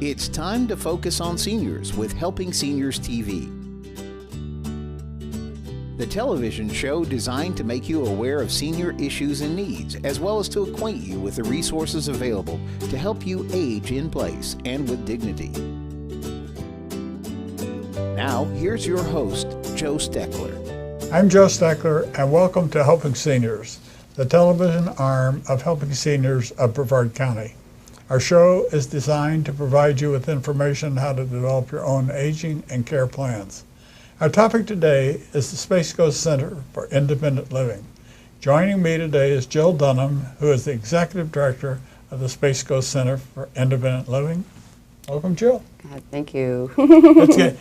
It's time to focus on seniors with Helping Seniors TV. The television show designed to make you aware of senior issues and needs, as well as to acquaint you with the resources available to help you age in place and with dignity. Now, here's your host, Joe Steckler. I'm Joe Steckler, and welcome to Helping Seniors, the television arm of Helping Seniors of Brevard County. Our show is designed to provide you with information on how to develop your own aging and care plans. Our topic today is the Space Coast Center for Independent Living. Joining me today is Jill Dunham, who is the Executive Director of the Space Coast Center for Independent Living. Welcome, Jill. Thank you. Let's get,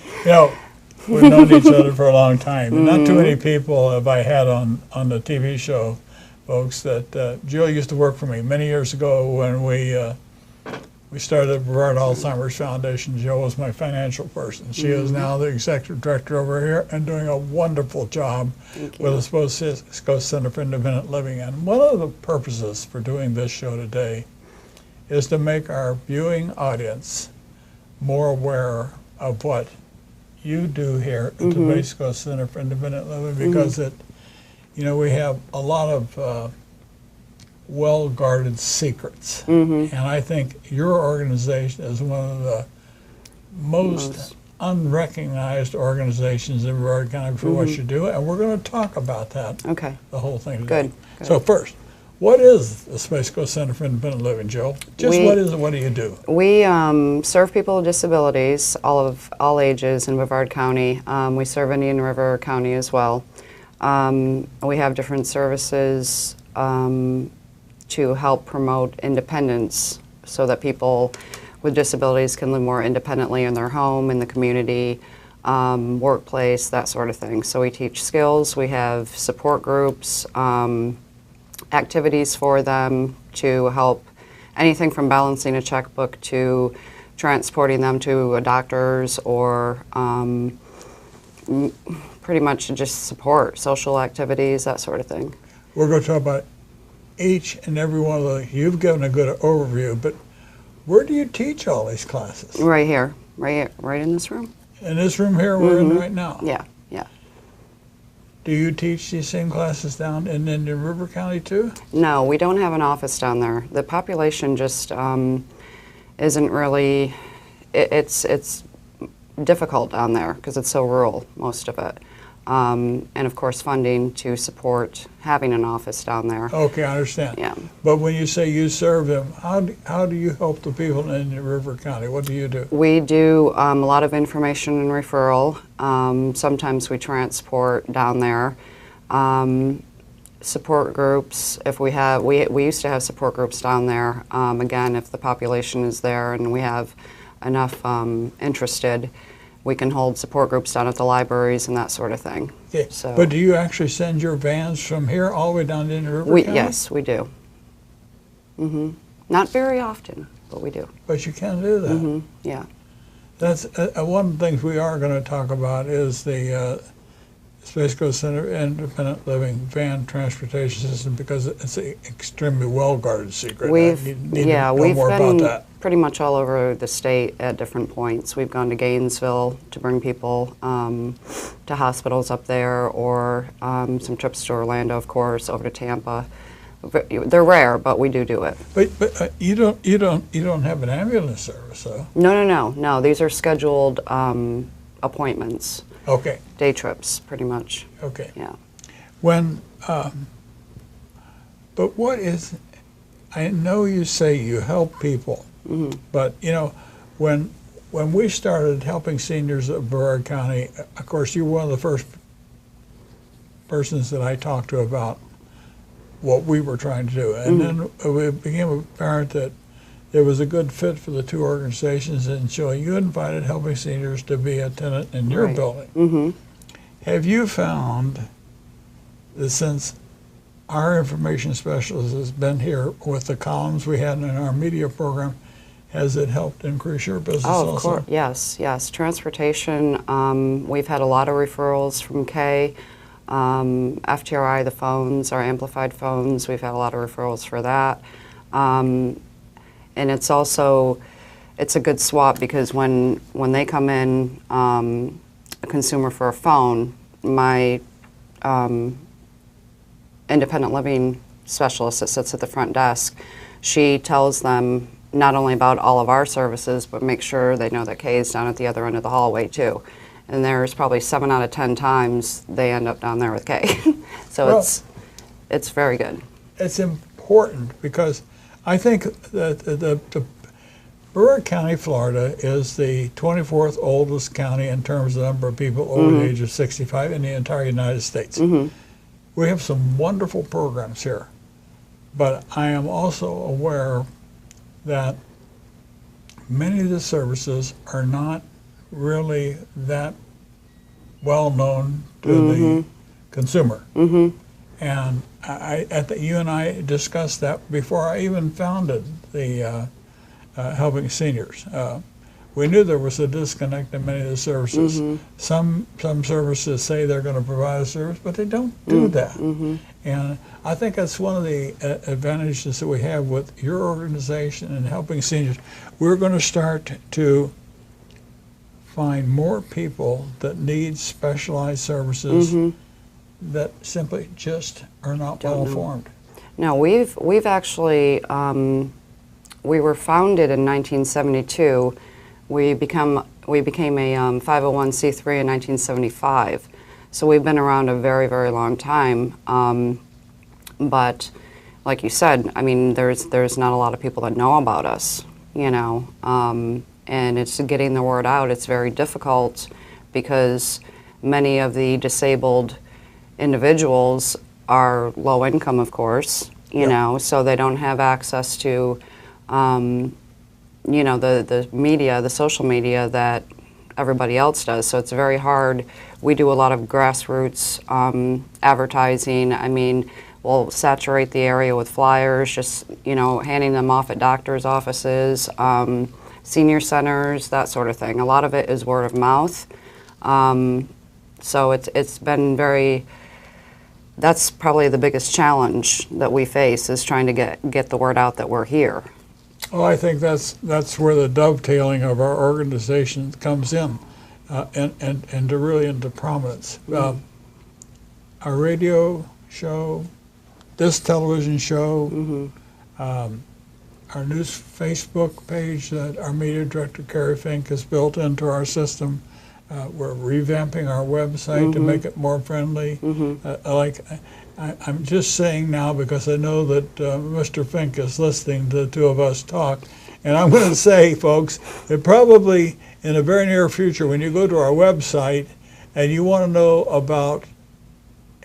we've known each other for a long time. And not too many people have I had on the TV show, folks, that Jill used to work for me many years ago when we started the Brevard Alzheimer's Foundation. Jill was my financial person. She is now the executive director over here and doing a wonderful job with the Space Coast Center for Independent Living. And one of the purposes for doing this show today is to make our viewing audience more aware of what you do here at the Space Coast Center for Independent Living, because we have a lot of well-guarded secrets. And I think your organization is one of the most unrecognized organizations in Brevard County for what you do, and we're going to talk about that, the whole thing today. Good. So first, what is the Space Coast Center for Independent Living, Jill? What is it? What do you do? We serve people with disabilities, all ages in Brevard County. We serve Indian River County as well. We have different services to help promote independence so that people with disabilities can live more independently in their home, in the community, workplace, that sort of thing. So we teach skills, we have support groups, activities for them to help, anything from balancing a checkbook to transporting them to a doctor's, or pretty much just support, social activities, that sort of thing. We're going to talk about each and every one of those. You've given a good overview, but where do you teach all these classes? Right here, right in this room. In this room here we're in right now? Yeah. Do you teach these same classes down in Indian River County too? No, we don't have an office down there. The population just isn't really, it's difficult down there because it's so rural, most of it. And of course funding to support having an office down there. Okay, I understand. Yeah. But when you say you serve them, how do you help the people in Indian River County? What do you do? We do a lot of information and referral. Sometimes we transport down there. Support groups, if we have, we used to have support groups down there. Again, if the population is there and we have enough interested, we can hold support groups down at the libraries and that sort of thing. Yeah. So, but do you actually send your vans from here all the way down to Indian River County? Yes, we do. Not very often, but we do. But you can do that. Yeah. That's one of the things we are going to talk about is the Space Coast Center Independent Living van transportation system, because it's an extremely well-guarded secret. We've been pretty much all over the state at different points. We've gone to Gainesville to bring people to hospitals up there, or some trips to Orlando, of course, over to Tampa. They're rare, but we do it. But you don't have an ambulance service, though. No. These are scheduled appointments. Okay. Day trips, pretty much. Okay. Yeah. But what is, I know you say you help people, but when we started helping seniors of Brevard County, of course you were one of the first persons that I talked to about what we were trying to do. And then it became apparent that there was a good fit for the two organizations, and so you invited Helping Seniors to be a tenant in your building. Have you found that since our information specialist has been here with the columns we had in our media program, has it helped increase your business also? Of course, yes. Transportation, we've had a lot of referrals from Kay. FTRI, the phones, our amplified phones, we've had a lot of referrals for that. And it's also, it's a good swap because when they come in, a consumer for a phone, my independent living specialist that sits at the front desk, she tells them not only about all of our services, but make sure they know that Kay is down at the other end of the hallway too. And there's probably 7 out of 10 times they end up down there with Kay. So Well, it's very good. It's important because I think that the Brevard County, Florida is the 24th oldest county in terms of the number of people over the age of 65 in the entire United States. We have some wonderful programs here, but I am also aware that many of the services are not really that well known to the consumer. And you and I discussed that before I even founded the Helping Seniors. We knew there was a disconnect in many of the services. Some services say they're going to provide a service, but they don't do that. And I think that's one of the advantages that we have with your organization and Helping Seniors. We're going to start to find more people that need specialized services that simply just are not well informed. No, we've actually, we were founded in 1972. We became a 501c3 in 1975. So we've been around a very, very long time. But like you said, I mean, there's not a lot of people that know about us, you know, and it's getting the word out. It's very difficult because many of the disabled individuals are low income, of course, you know, so they don't have access to, you know, the media, the social media that everybody else does. So it's very hard. We do a lot of grassroots advertising. I mean, we'll saturate the area with flyers, just, you know, handing them off at doctors' offices, senior centers, that sort of thing. A lot of it is word of mouth. So it's been very, that's probably the biggest challenge that we face, is trying to get the word out that we're here. Well, I think that's where the dovetailing of our organization comes in, and to really into prominence. Our radio show, this television show, our news Facebook page that our media director Carrie Fink has built into our system. We're revamping our website to make it more friendly. I'm just saying now because I know that Mr. Fink is listening to the two of us talk, and I'm going to say, folks, that probably in the very near future, when you go to our website and you want to know about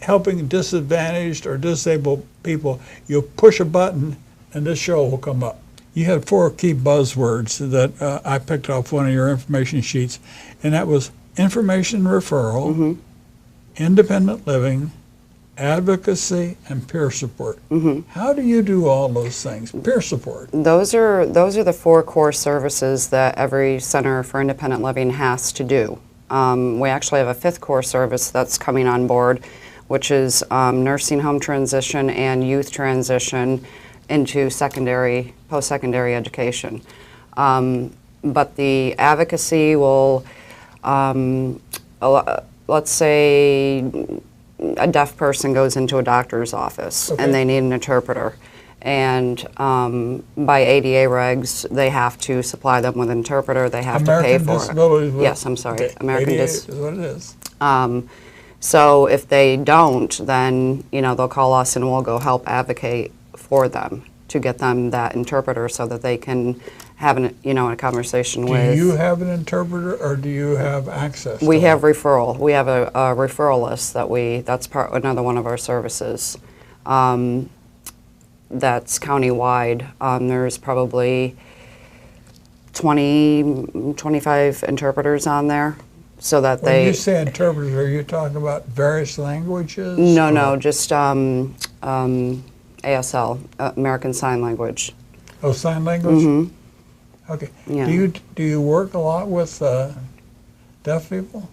helping disadvantaged or disabled people, you'll push a button and this show will come up. You had 4 key buzzwords that I picked off one of your information sheets, and that was information referral, independent living, advocacy, and peer support. How do you do all those things? Peer support. Those are the 4 core services that every Center for Independent Living has to do. We actually have a 5th core service that's coming on board, which is nursing home transition and youth transition into post-secondary education. But the advocacy will, let's say a deaf person goes into a doctor's office and they need an interpreter. And by ADA regs, they have to supply them with an interpreter. They have to pay for it. Yes, I'm sorry. American ADA is what it is. So if they don't, then, you know, they'll call us and we'll go help advocate for them to get them that interpreter so that they can have a conversation with. Do you have an interpreter or do you have access? We have referral. We have a referral list that's another one of our services. That's countywide. There's probably 25 interpreters on there. So that when you say interpreters, are you talking about various languages? No, just ASL, American Sign Language. Oh, sign language? Okay. Yeah. Do you work a lot with deaf people?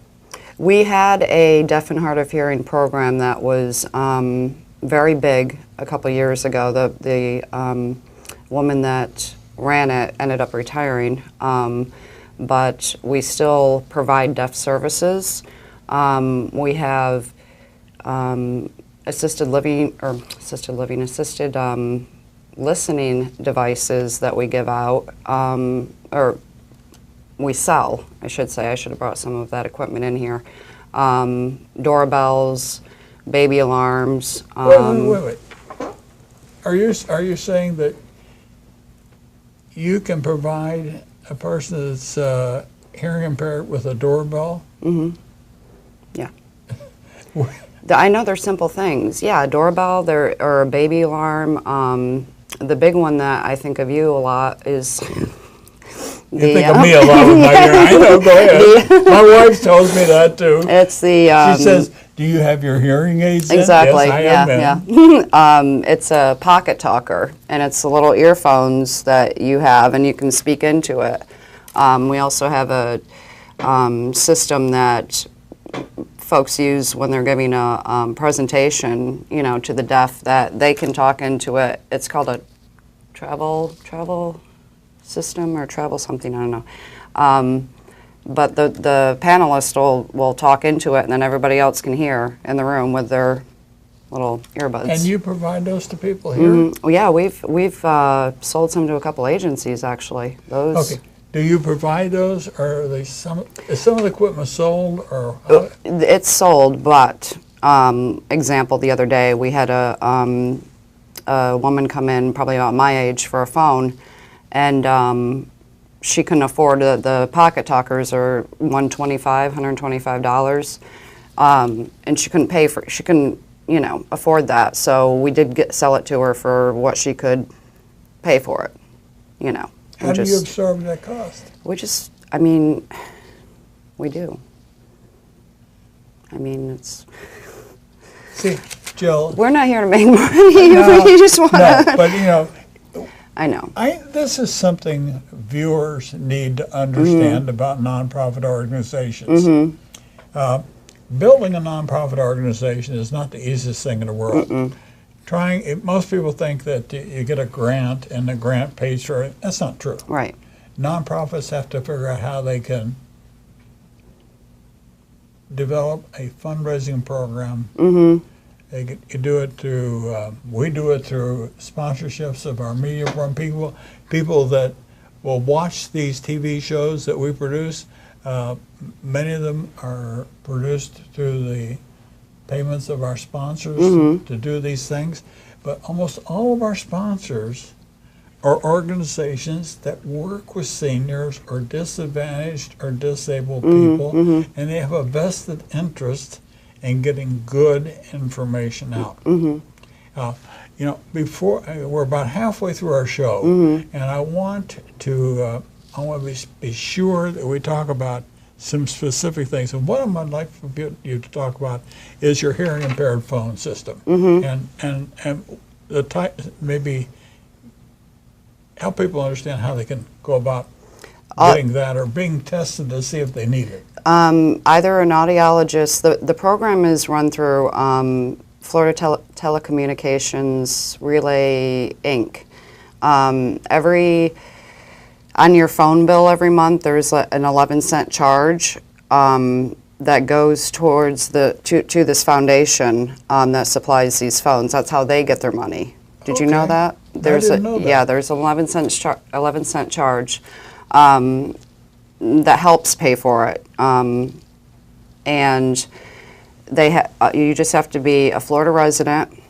We had a deaf and hard of hearing program that was very big a couple years ago. The woman that ran it ended up retiring, but we still provide deaf services. We have assisted listening devices that we give out, or we sell, I should say. I should have brought some of that equipment in here. Doorbells, baby alarms. Wait. Are you saying that you can provide a person that's hearing impaired with a doorbell? Mm-hmm. Yeah. I know they're simple things. Yeah, a doorbell or a baby alarm. The big one that I think of you a lot is... You think of me a lot with my hearing. I know, go ahead. My wife tells me that too. It's the... she says, do you have your hearing aids in? Exactly, Yes, I am in. It's a pocket talker, and it's the little earphones that you have, and you can speak into it. We also have a system that folks use when they're giving a presentation, to the deaf, that they can talk into it. It's called a travel system or travel something, I don't know. But the panelist will talk into it, and then everybody else can hear in the room with their little earbuds. And you provide those to people here? Mm-hmm. Yeah, we've sold some to a couple agencies, actually. Those. Okay. Do you provide those, or are they is some of the equipment sold, or? It's sold, but example, the other day we had a woman come in, probably about my age, for a phone, and she couldn't afford the pocket talkers, are $125, and she couldn't afford that. So we did sell it to her for what she could pay for it, How do you absorb that cost? We do. It's... See, Jill... We're not here to make money. No, We just want to... No, but I know. This is something viewers need to understand about nonprofit organizations. Building a nonprofit organization is not the easiest thing in the world. Most people think that you get a grant and the grant pays for it. That's not true. Right. Nonprofits have to figure out how they can develop a fundraising program. They can do it through, we do it through sponsorships of our media from people that will watch these TV shows that we produce. Many of them are produced through the payments of our sponsors to do these things. But almost all of our sponsors are organizations that work with seniors or disadvantaged or disabled people, and they have a vested interest in getting good information out. Before we're about halfway through our show, and I want to be sure that we talk about some specific things. And one of them I'd like for you to talk about is your hearing impaired phone system, and the type, maybe help people understand how they can go about getting that or being tested to see if they need it. Either an audiologist. The program is run through Florida Telecommunications Relay Inc. On your phone bill every month, there's an 11-cent charge that goes towards to this foundation that supplies these phones. That's how they get their money. Did you know that? I didn't know that. Yeah, there's an 11-cent charge that helps pay for it, and you just have to be a Florida resident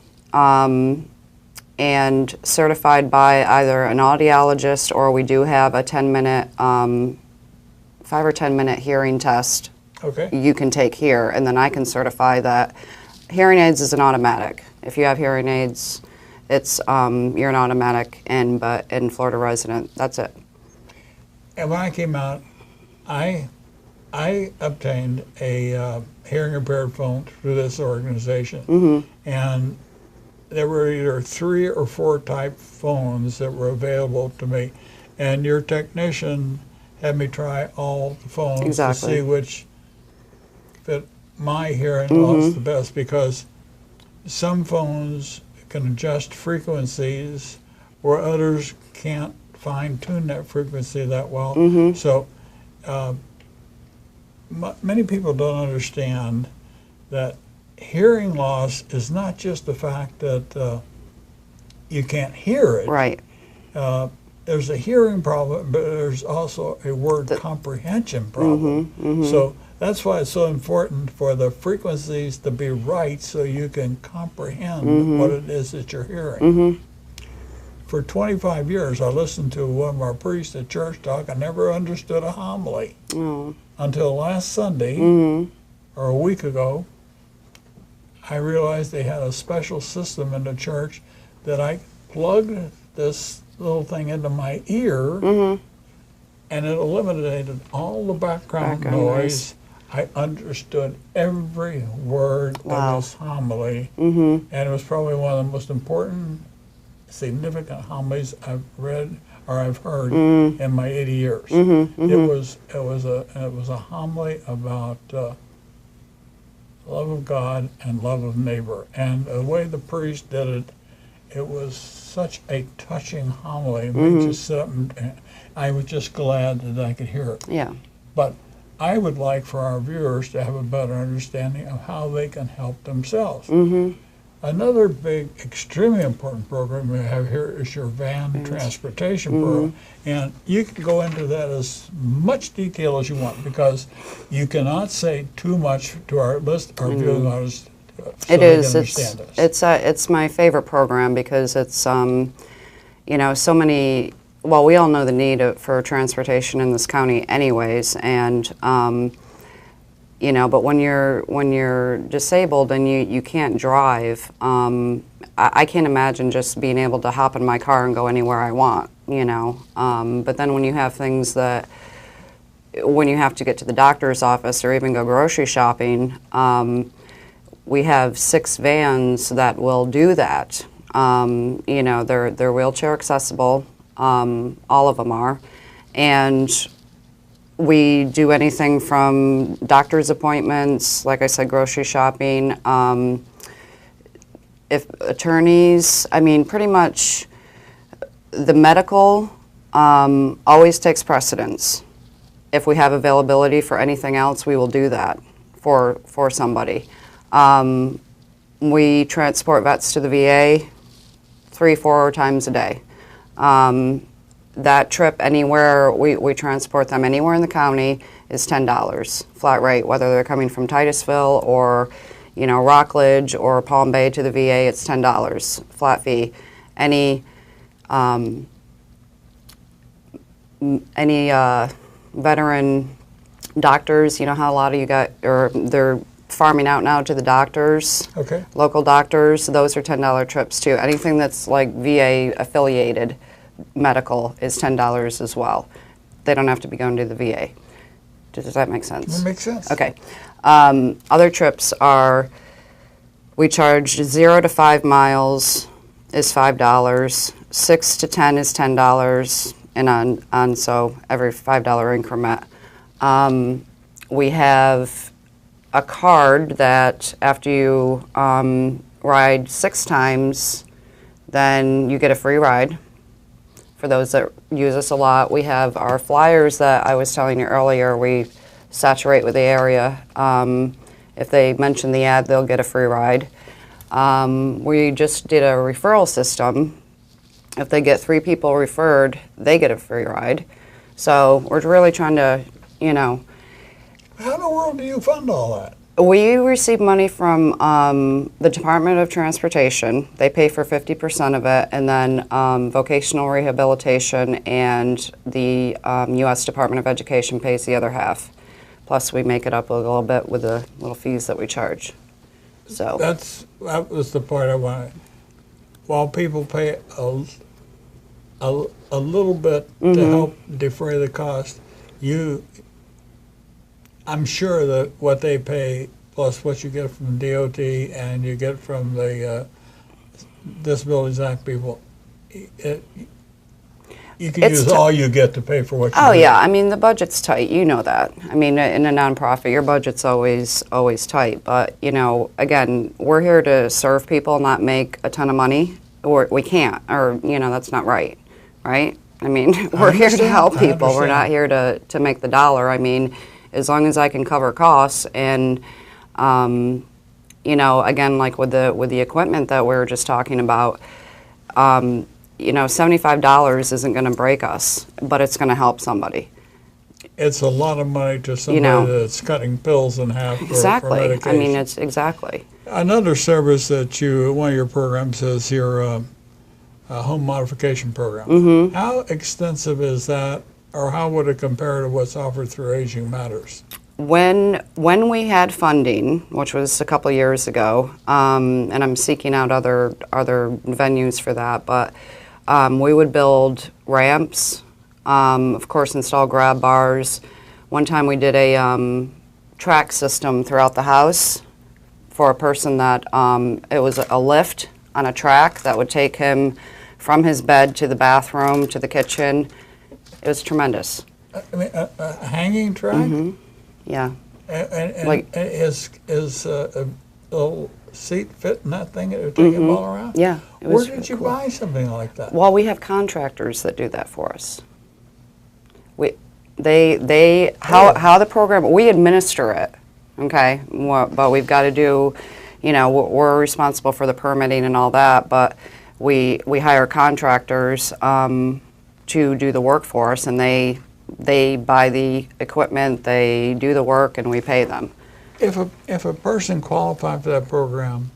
and certified by either an audiologist, or we do have a 10-minute, 5 or 10-minute hearing test. Okay. You can take here, and then I can certify that. Hearing aids is an automatic. If you have hearing aids, it's you're an automatic in Florida resident. That's it. And when I came out, I obtained a hearing impaired phone through this organization, and there were either 3 or 4 type phones that were available to me, and your technician had me try all the phones to see which fit my hearing loss the best, because some phones can adjust frequencies where others can't fine-tune that frequency that well. Mm-hmm. So many people don't understand that hearing loss is not just the fact that you can't hear it. Right. There's a hearing problem, but there's also a word comprehension problem. Mm-hmm, mm-hmm. So that's why it's so important for the frequencies to be right so you can comprehend what it is that you're hearing. Mm-hmm. For 25 years, I listened to one of our priests at church talk. I never understood a homily until last Sunday, or a week ago. I realized they had a special system in the church that I plugged this little thing into my ear, and it eliminated all the background noise. I understood every word of this homily, and it was probably one of the most important, significant homilies I've read or I've heard in my 80 years. It was a homily about love of God and love of neighbor, and the way the priest did it, it was such a touching homily. It made you sit up, and I was just glad that I could hear it. Yeah. But I would like for our viewers to have a better understanding of how they can help themselves. Another big, extremely important program we have here is your van transportation program. And you can go into that as much detail as you want, because you cannot say too much to our viewing audience. So It is. This. It's my favorite program because it's you know, so many. Well, we all know the need for transportation in this county, anyways, and you know. But when you're disabled and you can't drive, I can't imagine just being able to hop in my car and go anywhere I want. You know. But then when you have things that, when you have to get to the doctor's office or even go grocery shopping. We have 6 vans that will do that. You know, they're wheelchair accessible. All of them are. And we do anything from doctor's appointments, like I said, grocery shopping, if attorneys, I mean, pretty much the medical always takes precedence. If we have availability for anything else, we will do that for somebody. We transport vets to the VA 3-4 times a day. That trip anywhere, we transport them anywhere in the county is $10, flat rate, whether they're coming from Titusville or, you know, Rockledge or Palm Bay to the VA, it's $10, flat fee. Any veteran doctors, you know how a lot of you got, or they're farming out now to the doctors, local doctors, those are $10 trips too. Anything that's like VA affiliated medical is $10 as well. They don't have to be going to the VA. Does that make sense? That makes sense. Okay. Other trips are, we charge 0 to 5 miles is $5, 6 to 10 is $10, and on so every $5 increment. We have a card that after you ride 6 times, then you get a free ride. For those that use us a lot, we have our flyers that I was telling you earlier. We saturate with the area. If they mention the ad, they'll get a free ride. We just did a referral system. If they get 3 people referred, they get a free ride. So we're really trying to, you know. How in the world do you fund all that? We receive money from the Department of Transportation. They pay for 50% of it, and then vocational rehabilitation and the U.S. Department of Education pays the other half. Plus, we make it up a little bit with the little fees that we charge. So that was the part I wanted. While people pay a little bit to help defray the cost, I'm sure that what they pay plus what you get from DOT and you get from the Disabilities Act people, you can use all you get to pay for what you get. Yeah, I mean, the budget's tight, you know that. I mean, in a nonprofit, your budget's always tight. But, you know, again, we're here to serve people, not make a ton of money. Or we can't, or, you know, that's not right, right? I mean, we're here to help people. We're not understand. here to make the dollar. I mean, as long as I can cover costs and, you know, again, like with the equipment that we were just talking about, you know, $75 isn't going to break us, but it's going to help somebody. It's a lot of money to somebody that's cutting pills in half for Exactly. medication. I mean, it's exactly. Another service that one of your programs is your home modification program. Mm-hmm. How extensive is that, or how would it compare to what's offered through Aging Matters? When we had funding, which was a couple years ago, and I'm seeking out other venues for that, but we would build ramps, of course install grab bars. One time we did a track system throughout the house for a person that it was a lift on a track that would take him from his bed to the bathroom to the kitchen. It was tremendous. I mean, a hanging track? Mm-hmm. Yeah. And Like- is a little seat fit in that thing that would take him all around? Yeah. It was Where did you cool. buy something like that? Well, we have contractors that do that for us. How the program, we administer it, okay? But we've got to do, you know, we're responsible for the permitting and all that, but we hire contractors to do the work for us, and they buy the equipment, they do the work, and we pay them. If a person qualified for that program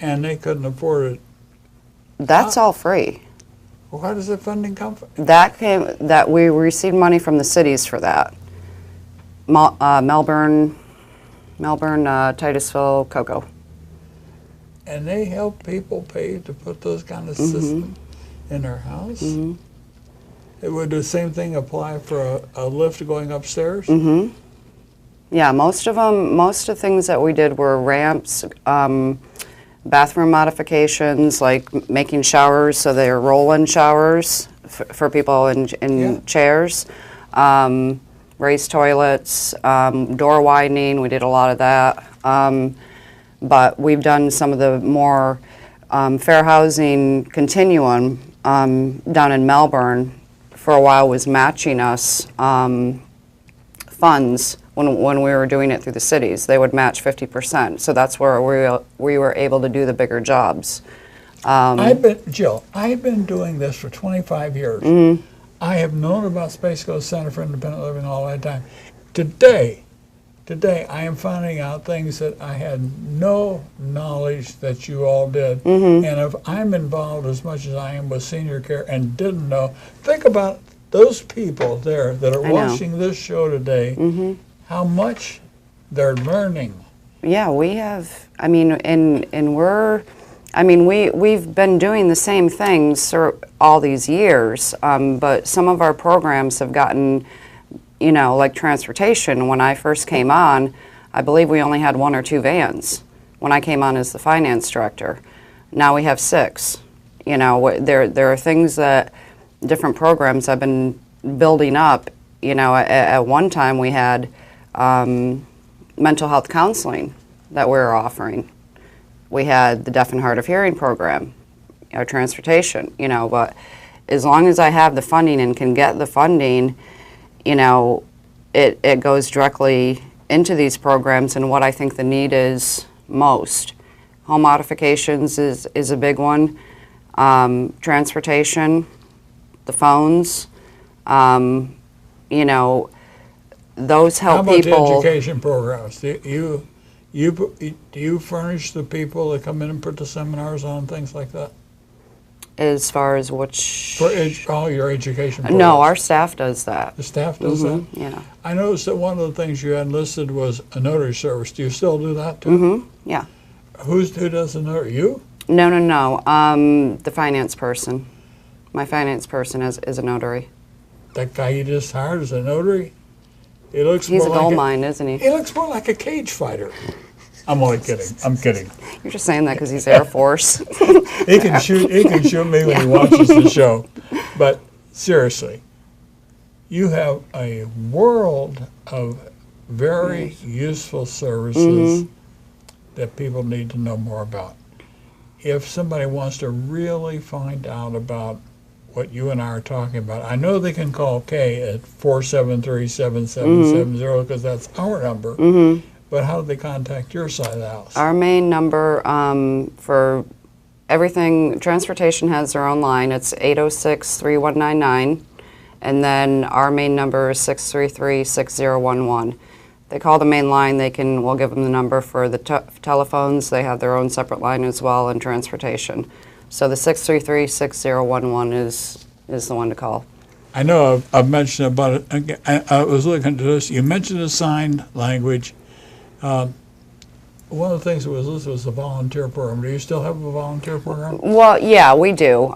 and they couldn't afford it, That's all free. where does the funding come from? That we received money from the cities for that. Melbourne, Titusville, Cocoa. And they help people pay to put those kind of systems in their house? It would the same thing apply for a lift going upstairs? Yeah, most of the things that we did were ramps, bathroom modifications, like making showers so they're roll-in showers for people in chairs, raised toilets, door widening. We did a lot of that. But we've done some of the more fair housing continuum down in Melbourne. For a while was matching us funds when we were doing it through the cities. They would match 50%. So that's where we were able to do the bigger jobs. Jill, I've been doing this for 25 years. I have known about Space Coast Center for Independent Living all that time. Today, I am finding out things that I had no knowledge that you all did. And if I'm involved as much as I am with senior care and didn't know, think about those people there that are watching this show today, how much they're learning. Yeah, we have, I mean, we've been doing the same things all these years, but some of our programs have gotten, you know, like transportation. When I first came on, I believe we only had 1 or 2 vans when I came on as the finance director. Now we have 6. You know, there are things that different programs have been building up. You know, at one time we had mental health counseling that we were offering. We had the deaf and hard of hearing program, our transportation, you know, but as long as I have the funding and can get the funding, you know, it goes directly into these programs and what I think the need is most. Home modifications is a big one. Transportation, the phones, you know, those help people. How about the education programs? Do you furnish the people that come in and put the seminars on, things like that? As far as which? For all your education programs? No, our staff does that. The staff does that? Yeah. I noticed that one of the things you had listed was a notary service. Do you still do that too? Yeah. Who does the notary? You? No. The finance person. My finance person is a notary. That guy you just hired is a notary? He's a gold mine, isn't he? He looks more like a cage fighter. I'm only kidding. I'm kidding. You're just saying that because he's Air Force. He can shoot me when he watches the show. But seriously, you have a world of very useful services that people need to know more about. If somebody wants to really find out about what you and I are talking about. I know they can call Kay at 473-7770 because that's our number. But how do they contact your side of the house? Our main number for everything, transportation has their own line. It's 806-3199. And then our main number is 633-6011. They call the main line, we'll give them the number for the telephones. They have their own separate line as well, and transportation. So the 633-6011 is the one to call. I know I've mentioned about it. I was looking at this. You mentioned the sign language. One of the things that was listed was the volunteer program. Do you still have a volunteer program? Well, yeah, we do.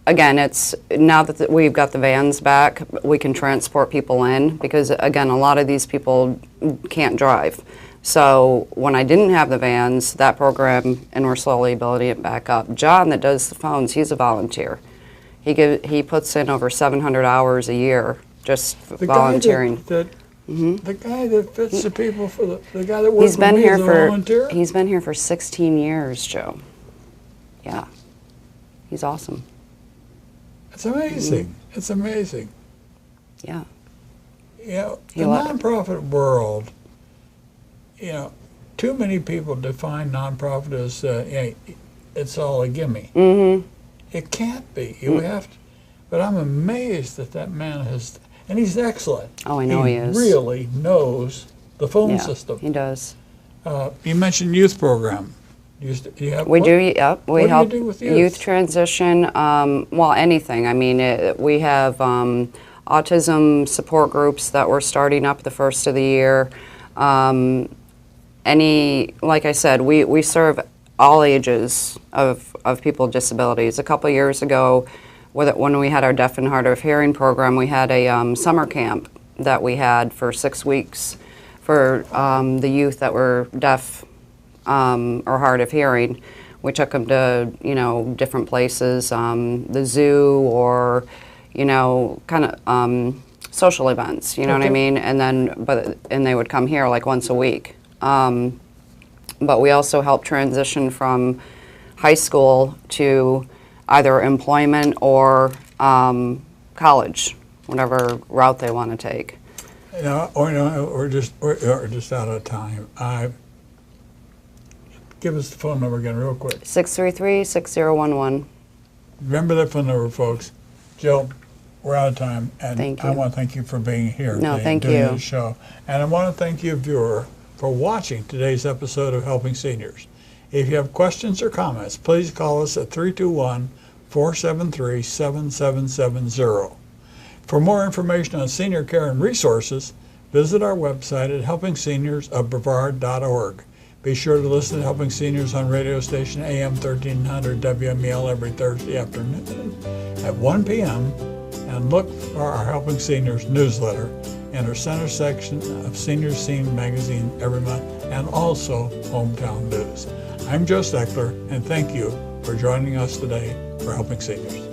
Again, it's now that we've got the vans back, we can transport people in because, again, a lot of these people can't drive. So when I didn't have the vans, that program, and we're slowly building it back up. John, that does the phones, he's a volunteer. He puts in over 700 hours a year just volunteering. The guy that fits the people for the guy that works for me is a volunteer? He's been here for 16 years, Joe. Yeah. He's awesome. It's amazing. It's amazing. Yeah. You know, the nonprofit world, you know, too many people define nonprofit as, it's all a gimme. It can't be. You have to. But I'm amazed that man has, and he's excellent. Oh, I know he is. He really knows the phone system. He does. You mentioned youth program. We do, yep. We help do you do with youth transition, well, anything. I mean, we have autism support groups that we're starting up the first of the year. Like I said, we serve all ages of people with disabilities. A couple years ago, when we had our deaf and hard of hearing program, we had a summer camp that we had for 6 weeks for the youth that were deaf or hard of hearing. We took them to, different places, the zoo or, kind of social events, you know what I mean? And then, and they would come here like once a week. But we also help transition from high school to either employment or college, whatever route they want to take. We're just out of time. Give us the phone number again real quick. 633-6011. Remember that phone number, folks. Jill, we're out of time, and thank you. I want to thank you for being here today thank doing you. this show. And I want to thank you, viewer, for watching today's episode of Helping Seniors. If you have questions or comments, please call us at 321-473-7770. For more information on senior care and resources, visit our website at helpingseniorsofbrevard.org. Be sure to listen to Helping Seniors on radio station AM 1300 WMEL every Thursday afternoon at 1 p.m. and look for our Helping Seniors newsletter in our center section of Senior Scene magazine every month, and also Hometown News. I'm Joe Steckler, and thank you for joining us today for Helping Seniors.